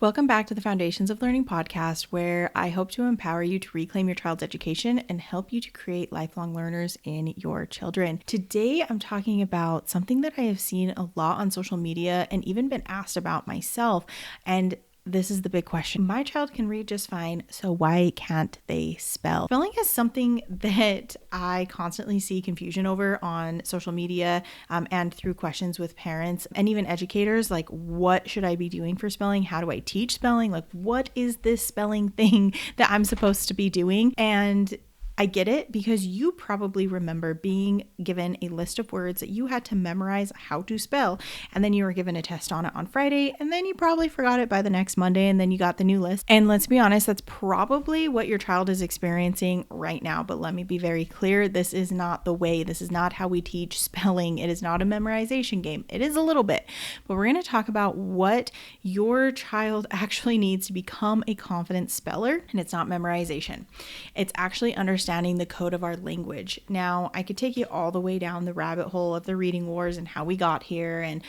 Welcome back to the Foundations of Learning podcast, where I hope to empower you to reclaim your child's education and help you to create lifelong learners in your children. Today, I'm talking about something that I have seen a lot on social media and even been asked about myself. And this is the big question. My child can read just fine, so why can't they spell? Spelling is something that I constantly see confusion over on social media and through questions with parents and even educators. Like, what should I be doing for spelling? How do I teach spelling? Like, what is this spelling thing that I'm supposed to be doing? And I get it, because you probably remember being given a list of words that you had to memorize how to spell, and then you were given a test on it on Friday, and then you probably forgot it by the next Monday, and then you got the new list. And let's be honest, that's probably what your child is experiencing right now. But let me be very clear, this is not the way. This is not how we teach spelling. It is not a memorization game. It is a little bit, but we're going to talk about what your child actually needs to become a confident speller, and it's not memorization. It's actually understanding the code of our language. Now, I could take you all the way down the rabbit hole of the reading wars and how we got here and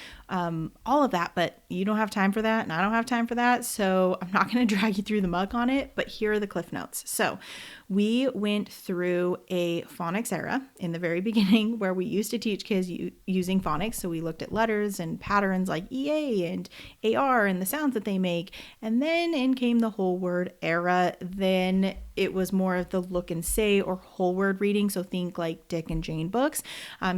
all of that, but you don't have time for that, and I don't have time for that, so I'm not going to drag you through the muck on it, but here are the cliff notes. So we went through a phonics era in the very beginning where we used to teach kids using phonics. So we looked at letters and patterns like EA and AR and the sounds that they make. And then in came the whole word era. Then it was more of the look and say or whole word reading. So think like Dick and Jane books.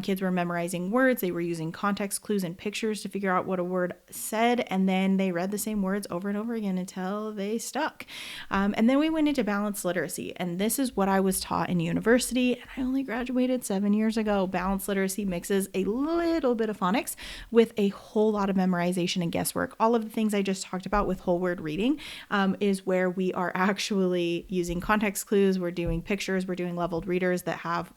Kids were memorizing words. They were using context clues and pictures to figure out what a word said. And then they read the same words over and over again until they stuck. And then we went into balanced literacy. And this is what I was taught in university. And I only graduated 7 years ago. Balanced literacy mixes a little bit of phonics with a whole lot of memorization and guesswork. All of the things I just talked about with whole word reading is where we are actually using context clues. We're doing pictures. We're doing leveled readers that have,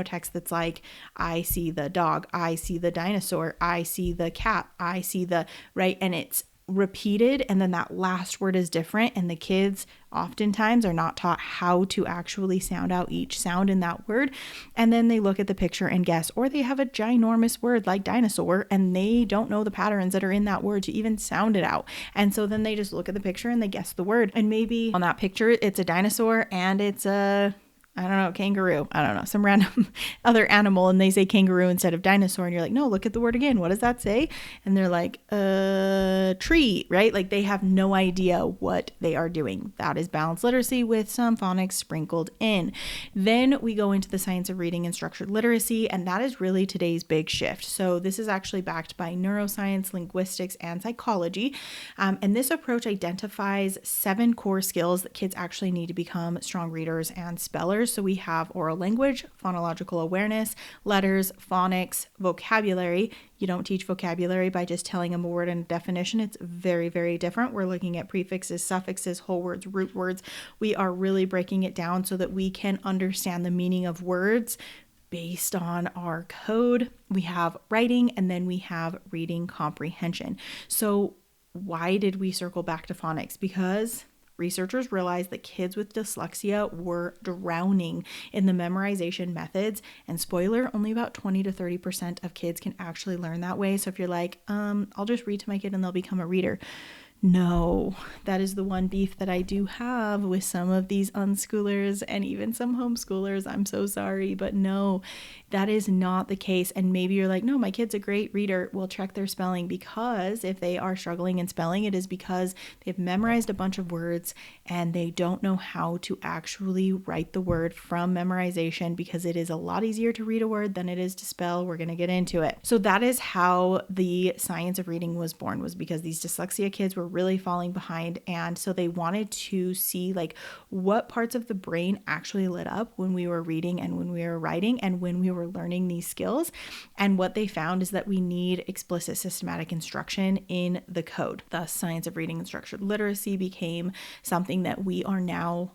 text that's like, I see the dog, I see the dinosaur, I see the cat, I see the, right? And it's repeated, and then that last word is different, and the kids oftentimes are not taught how to actually sound out each sound in that word, and then they look at the picture and guess, or they have a ginormous word like dinosaur and they don't know the patterns that are in that word to even sound it out, and so then they just look at the picture and they guess the word, and maybe on that picture it's a dinosaur and it's a kangaroo. I don't know, some random other animal, and they say kangaroo instead of dinosaur, and you're like, no, look at the word again. What does that say? And they're like, tree, right? Like they have no idea what they are doing. That is balanced literacy with some phonics sprinkled in. Then we go into the science of reading and structured literacy, and that is really today's big shift. So this is actually backed by neuroscience, linguistics, and psychology. And this approach identifies 7 core skills that kids actually need to become strong readers and spellers. So we have oral language, phonological awareness, letters, phonics, vocabulary. You don't teach vocabulary by just telling them a word and a definition. It's very, very different. We're looking at prefixes, suffixes, whole words, root words. We are really breaking it down so that we can understand the meaning of words based on our code. We have writing, and then we have reading comprehension. So why did we circle back to phonics? Because researchers realized that kids with dyslexia were drowning in the memorization methods, and spoiler, only about 20 to 30% of kids can actually learn that way. So if you're like, I'll just read to my kid and they'll become a reader. No, that is the one beef that I do have with some of these unschoolers and even some homeschoolers. I'm so sorry, but no, that is not the case. And maybe you're like, no, my kid's a great reader. We'll check their spelling, because if they are struggling in spelling, it is because they've memorized a bunch of words and they don't know how to actually write the word from memorization, because it is a lot easier to read a word than it is to spell. We're going to get into it. So that is how the science of reading was born, was because these dyslexia kids were really falling behind, and so they wanted to see like what parts of the brain actually lit up when we were reading and when we were writing and when we were learning these skills. And what they found is that we need explicit systematic instruction in the code. Thus, science of reading and structured literacy became something that we are now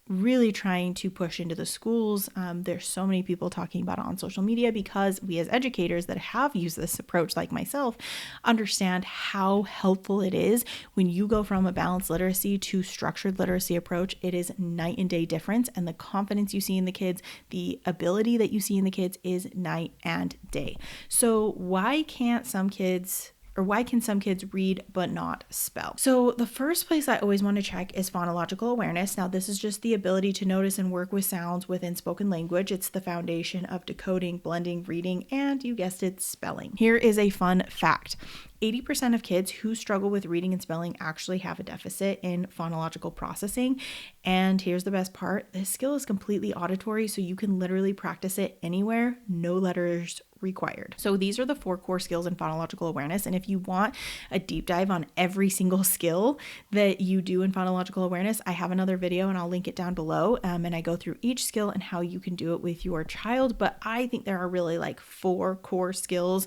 really trying to push into the schools. There's so many people talking about it on social media, because we as educators that have used this approach, like myself, understand how helpful it is when you go from a balanced literacy to structured literacy approach. It is night and day difference, and the confidence you see in the kids, the ability that you see in the kids is night and day. So why can't some kids why can some kids read but not spell? So the first place I always want to check is phonological awareness. Now, this is just the ability to notice and work with sounds within spoken language. It's the foundation of decoding, blending, reading, and you guessed it, spelling. Here is a fun fact. 80% of kids who struggle with reading and spelling actually have a deficit in phonological processing. And here's the best part. This skill is completely auditory, so you can literally practice it anywhere, no letters required. So these are the 4 core skills in phonological awareness. And if you want a deep dive on every single skill that you do in phonological awareness, I have another video and I'll link it down below. And I go through each skill and how you can do it with your child. But I think there are really like 4 core skills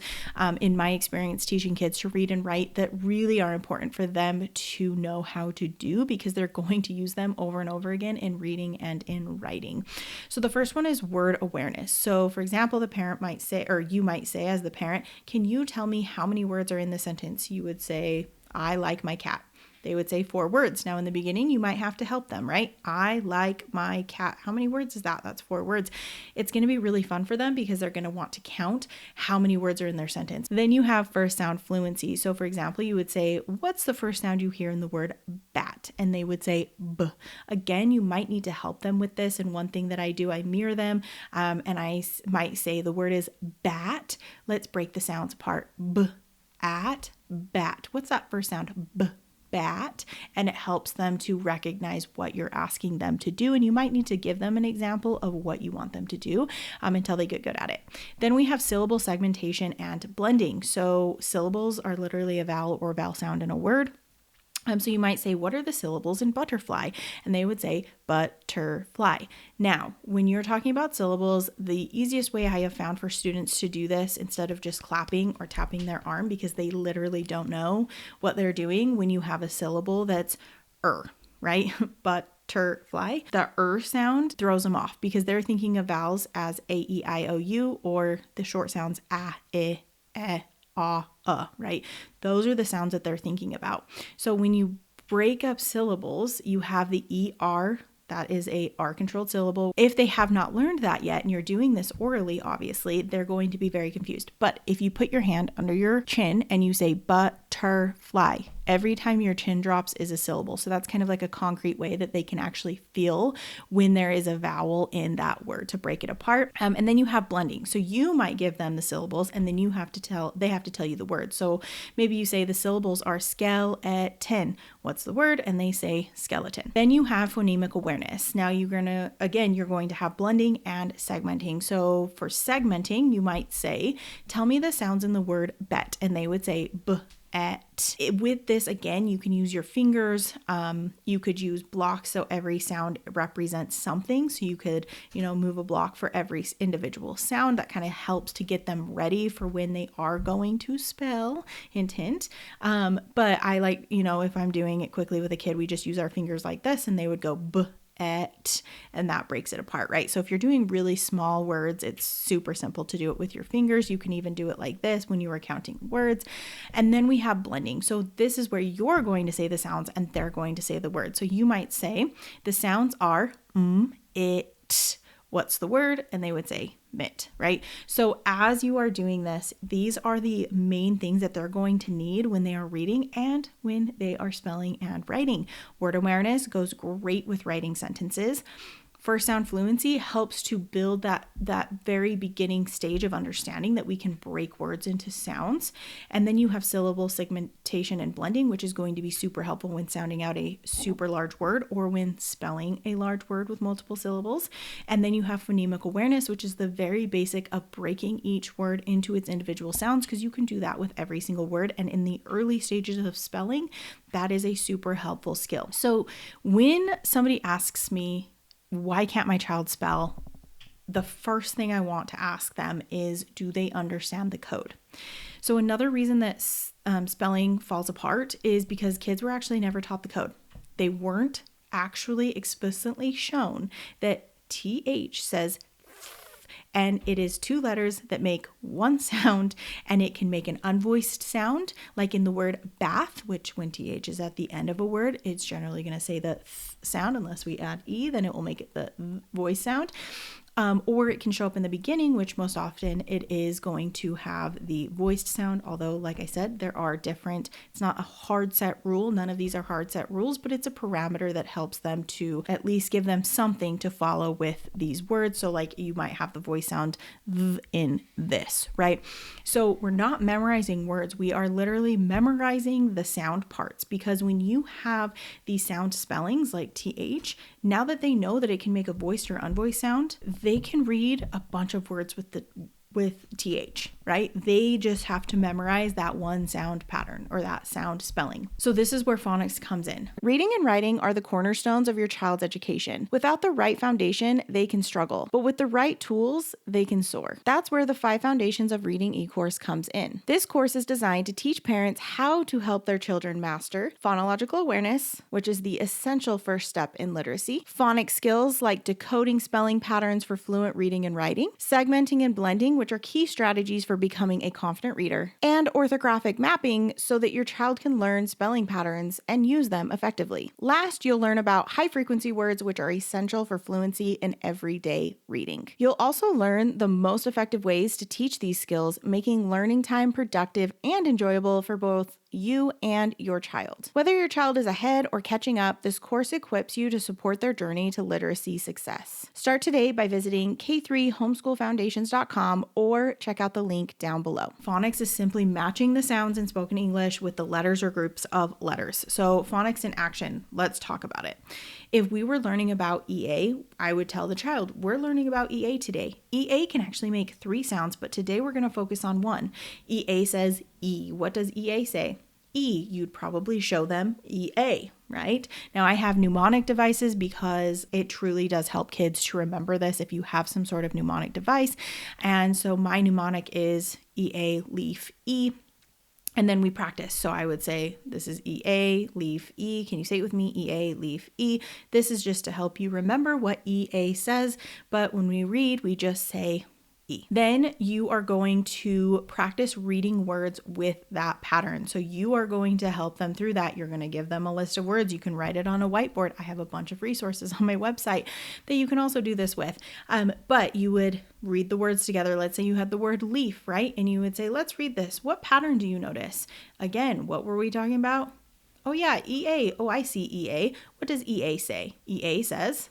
in my experience teaching kids to read and write that really are important for them to know how to do, because they're going to use them over and over again in reading and in writing. So the first one is word awareness. So for example, the parent might say, or you might say as the parent, can you tell me how many words are in the sentence? You would say, I like my cat. They would say 4 words. Now in the beginning, you might have to help them, right? I like my cat. How many words is that? That's 4 words. It's going to be really fun for them because they're going to want to count how many words are in their sentence. Then you have first sound fluency. So for example, you would say, what's the first sound you hear in the word bat? And they would say b. Again, you might need to help them with this. And one thing that I do, I mirror them and I might say the word is bat. Let's break the sounds apart. B, at, bat. What's that first sound? B. Bat, and it helps them to recognize what you're asking them to do. And you might need to give them an example of what you want them to do until they get good at it. Then we have syllable segmentation and blending. So syllables are literally a vowel or vowel sound in a word. So you might say, what are the syllables in butterfly? And they would say butterfly. Now, when you're talking about syllables, the easiest way I have found for students to do this, instead of just clapping or tapping their arm, because they literally don't know what they're doing, when you have a syllable that's right? Butterfly. The sound throws them off because they're thinking of vowels as a, e, I, o, u, or the short sounds a, e, right? Those are the sounds that they're thinking about. So when you break up syllables, you have the ER, that is a R-controlled syllable. If they have not learned that yet, and you're doing this orally, obviously, they're going to be very confused. But if you put your hand under your chin and you say butterfly, every time your chin drops is a syllable. So that's kind of like a concrete way that they can actually feel when there is a vowel in that word to break it apart. And then you have blending. So you might give them the syllables and then they have to tell you the word. So maybe you say the syllables are skeleton. What's the word? And they say skeleton. Then you have phonemic awareness. Now you're going to have blending and segmenting. So for segmenting, you might say, tell me the sounds in the word bet. And they would say b. With this, again, you can use your fingers. You could use blocks, so every sound represents something. So you could, move a block for every individual sound. That kind of helps to get them ready for when they are going to spell. Hint, hint. But I like, if I'm doing it quickly with a kid, we just use our fingers like this, and they would go b. And that breaks it apart, right? So if you're doing really small words, it's super simple to do it with your fingers. You can even do it like this when you are counting words. And then we have blending. So this is where you're going to say the sounds and they're going to say the words. So you might say the sounds are it. What's the word? And they would say mit, right? So as you are doing this, these are the main things that they're going to need when they are reading and when they are spelling and writing. Word awareness goes great with writing sentences. First sound fluency helps to build that very beginning stage of understanding that we can break words into sounds. And then you have syllable segmentation and blending, which is going to be super helpful when sounding out a super large word or when spelling a large word with multiple syllables. And then you have phonemic awareness, which is the very basic of breaking each word into its individual sounds, because you can do that with every single word. And in the early stages of spelling, that is a super helpful skill. So when somebody asks me, why can't my child spell? The first thing I want to ask them is, do they understand the code? So another reason that spelling falls apart is because kids were actually never taught the code. They weren't actually explicitly shown that TH says and it is 2 letters that make one sound, and it can make an unvoiced sound, like in the word bath, which when TH is at the end of a word, it's generally going to say the th sound. Unless we add E, then it will make it the voice sound. or it can show up in the beginning, which most often it is going to have the voiced sound. Although, like I said, there are different, it's not a hard set rule. None of these are hard set rules, but it's a parameter that helps them to at least give them something to follow with these words. So like you might have the voice sound th in this, right? So we're not memorizing words. We are literally memorizing the sound parts, because when you have these sound spellings like TH, now that they know that it can make a voiced or unvoiced sound, they can read a bunch of words with TH, right? They just have to memorize that one sound pattern or that sound spelling. So this is where phonics comes in. Reading and writing are the cornerstones of your child's education. Without the right foundation, they can struggle, but with the right tools, they can soar. That's where the 5 Foundations of Reading e-course comes in. This course is designed to teach parents how to help their children master phonological awareness, which is the essential first step in literacy, phonics skills like decoding spelling patterns for fluent reading and writing, segmenting and blending, which are key strategies for becoming a confident reader, and orthographic mapping so that your child can learn spelling patterns and use them effectively. Last, you'll learn about high-frequency words, which are essential for fluency in everyday reading. You'll also learn the most effective ways to teach these skills, making learning time productive and enjoyable for both you and your child. Whether your child is ahead or catching up, this course equips you to support their journey to literacy success. Start today by visiting k3homeschoolfoundations.com or check out the link down below. Phonics is simply matching the sounds in spoken English with the letters or groups of letters. So phonics in action, let's talk about it. If we were learning about EA, I would tell the child, we're learning about EA today. EA can actually make 3 sounds, but today we're going to focus on 1. EA says E. What does EA say? E, you'd probably show them EA, right? Now I have mnemonic devices because it truly does help kids to remember this if you have some sort of mnemonic device. And so my mnemonic is EA, leaf, E. And then we practice. So I would say, this is EA, leaf, E. Can you say it with me? EA, leaf, E. This is just to help you remember what EA says. But when we read, we just say E. Then you are going to practice reading words with that pattern. So you are going to help them through that. You're going to give them a list of words. You can write it on a whiteboard. I have a bunch of resources on my website that you can also do this with. But you would read the words together. Let's say you had the word leaf, right? And you would say, let's read this. What pattern do you notice? Again, what were we talking about? Oh yeah, EA. Oh, I see EA. What does EA say? EA says,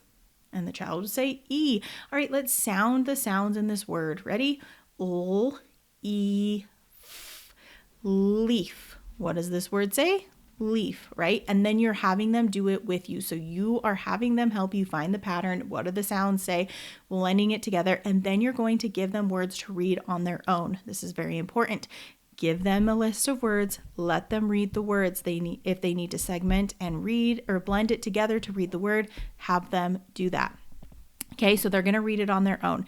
and the child would say E. All right, let's sound the sounds in this word. Ready? L, E, F, leaf. What does this word say? Leaf, right? And then you're having them do it with you. So you are having them help you find the pattern. What do the sounds say? Blending it together. And then you're going to give them words to read on their own. This is very important. Give them a list of words, let them read the words they need. If they need to segment and read or blend it together to read the word, have them do that. Okay, so they're going to read it on their own.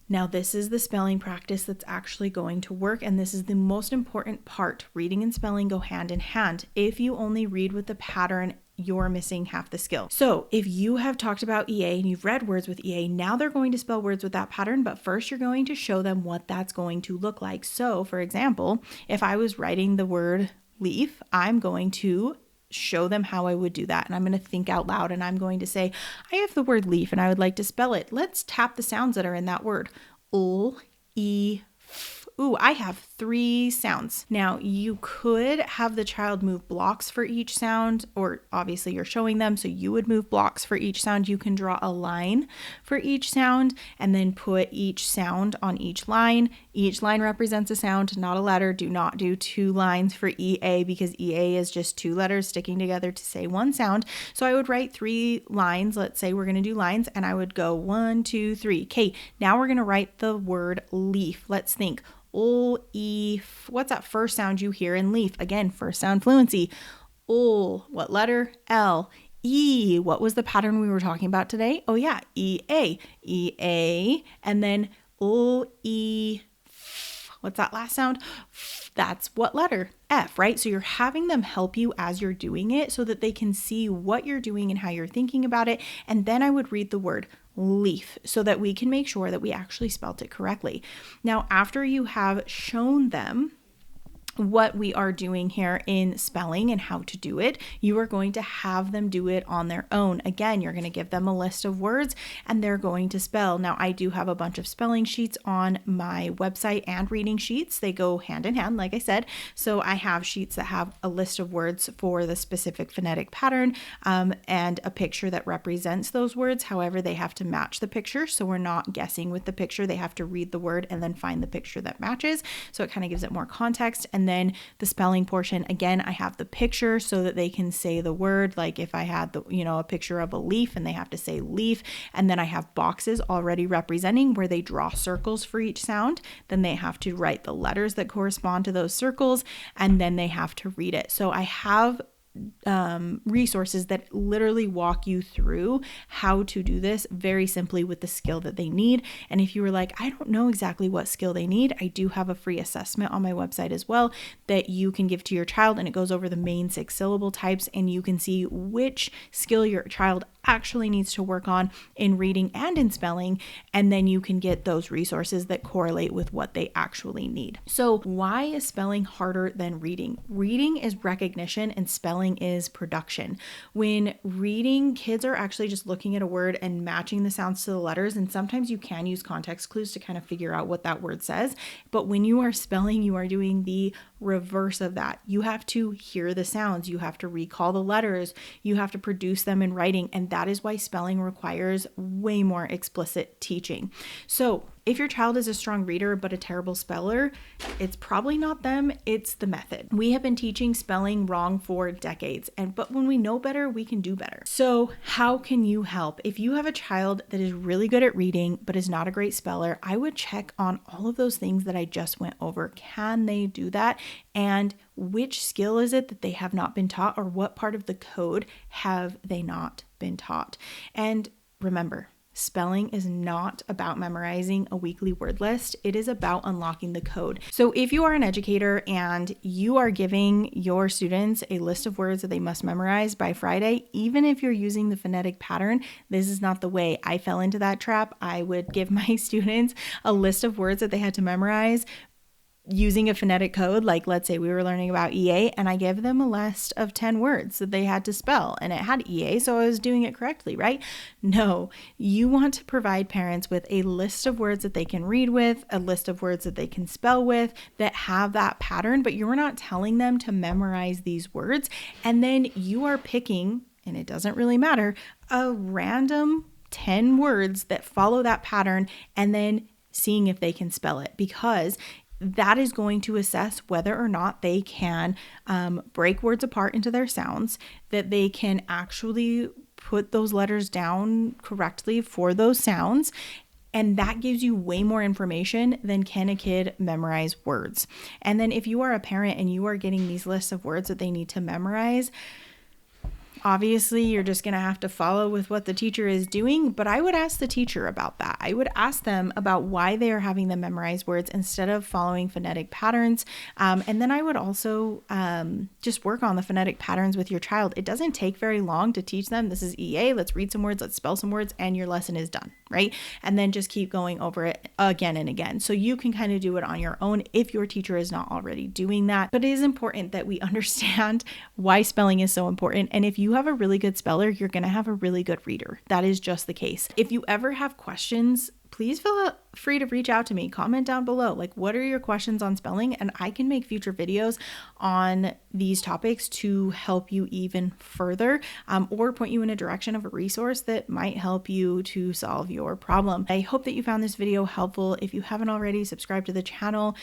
Now, this is the spelling practice that's actually going to work, and this is the most important part. Reading and spelling go hand in hand. If you only read with the pattern, you're missing half the skill. So if you have talked about EA and you've read words with EA, now they're going to spell words with that pattern, but first you're going to show them what that's going to look like. So for example, if I was writing the word leaf, I'm going to show them how I would do that. And I'm going to think out loud and I'm going to say, I have the word leaf and I would like to spell it. Let's tap the sounds that are in that word. L, E, F. Ooh, I have 3 sounds. Now you could have the child move blocks for each sound, or obviously you're showing them, so you would move blocks for each sound. You can draw a line for each sound and then put each sound on each line. Each line represents a sound, not a letter. Do not do 2 lines for EA because EA is just 2 letters sticking together to say one sound. So I would write 3 lines. Let's say we're going to do lines and I would go 1, 2, 3. Okay, now we're going to write the word leaf. Let's think. L, E, F. What's that first sound you hear in leaf? Again, first sound fluency. L, what letter? L. E, what was the pattern we were talking about today? Oh yeah, E, A. E, A, and then L, E, F. What's that last sound? F. That's what letter? F, right? So you're having them help you as you're doing it so that they can see what you're doing and how you're thinking about it. And then I would read the word leaf so that we can make sure that we actually spelt it correctly. Now, after you have shown them what we are doing here in spelling and how to do it. You are going to have them do it on their own. Again, you're going to give them a list of words and they're going to spell. Now, I do have a bunch of spelling sheets on my website and reading sheets. They go hand in hand, like I said. So I have sheets that have a list of words for the specific phonetic pattern and a picture that represents those words. However, they have to match the picture. So we're not guessing with the picture. They have to read the word and then find the picture that matches. So it kind of gives it more context. And then the spelling portion, again, I have the picture so that they can say the word. Like if I had a picture of a leaf and they have to say leaf, and then I have boxes already representing where they draw circles for each sound, then they have to write the letters that correspond to those circles, and then they have to read it. So I have resources that literally walk you through how to do this very simply with the skill that they need. And if you were like, I don't know exactly what skill they need, I do have a free assessment on my website as well that you can give to your child, and it goes over the main 6 syllable types, and you can see which skill your child actually needs to work on in reading and in spelling, and then you can get those resources that correlate with what they actually need. So why is spelling harder than reading? Reading is recognition and spelling is production. When reading, kids are actually just looking at a word and matching the sounds to the letters, and sometimes you can use context clues to kind of figure out what that word says. But when you are spelling, you are doing the reverse of that. You have to hear the sounds, you have to recall the letters, you have to produce them in writing, and that is why spelling requires way more explicit teaching. So if your child is a strong reader but a terrible speller, it's probably not them, it's the method. We have been teaching spelling wrong for decades, but when we know better, we can do better. So how can you help? If you have a child that is really good at reading but is not a great speller, I would check on all of those things that I just went over. Can they do that? And which skill is it that they have not been taught, or what part of the code have they not been taught? And remember, spelling is not about memorizing a weekly word list. It is about unlocking the code. So if you are an educator and you are giving your students a list of words that they must memorize by Friday, even if you're using the phonetic pattern, this is not the way. I fell into that trap. I would give my students a list of words that they had to memorize using a phonetic code. Like, let's say we were learning about EA, and I gave them a list of 10 words that they had to spell, and it had EA, so I was doing it correctly, right? No, you want to provide parents with a list of words that they can read with, a list of words that they can spell with, that have that pattern, but you're not telling them to memorize these words. And then you are picking, and it doesn't really matter, a random 10 words that follow that pattern, and then seeing if they can spell it, because that is going to assess whether or not they can break words apart into their sounds, that they can actually put those letters down correctly for those sounds. And that gives you way more information than can a kid memorize words. And then if you are a parent and you are getting these lists of words that they need to memorize, obviously, you're just going to have to follow with what the teacher is doing, but I would ask the teacher about that. I would ask them about why they are having them memorize words instead of following phonetic patterns. And then I would also just work on the phonetic patterns with your child. It doesn't take very long to teach them. This is EA. Let's read some words. Let's spell some words, and your lesson is done, right? And then just keep going over it again and again. So you can kind of do it on your own if your teacher is not already doing that. But it is important that we understand why spelling is so important. And if you have a really good speller, you're going to have a really good reader. That is just the case. If you ever have questions, please feel free to reach out to me. Comment down below. Like, what are your questions on spelling? And I can make future videos on these topics to help you even further, or point you in a direction of a resource that might help you to solve your problem. I hope that you found this video helpful. If you haven't already, subscribe to the channel,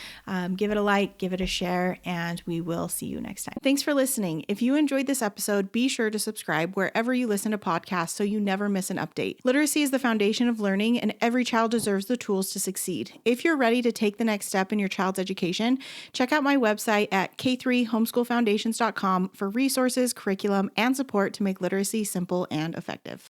give it a like, give it a share, and we will see you next time. Thanks for listening. If you enjoyed this episode, be sure to subscribe wherever you listen to podcasts so you never miss an update. Literacy is the foundation of learning, and every child deserves the tools to succeed. If you're ready to take the next step in your child's education, check out my website at k3homeschoolfoundations.com for resources, curriculum, and support to make literacy simple and effective.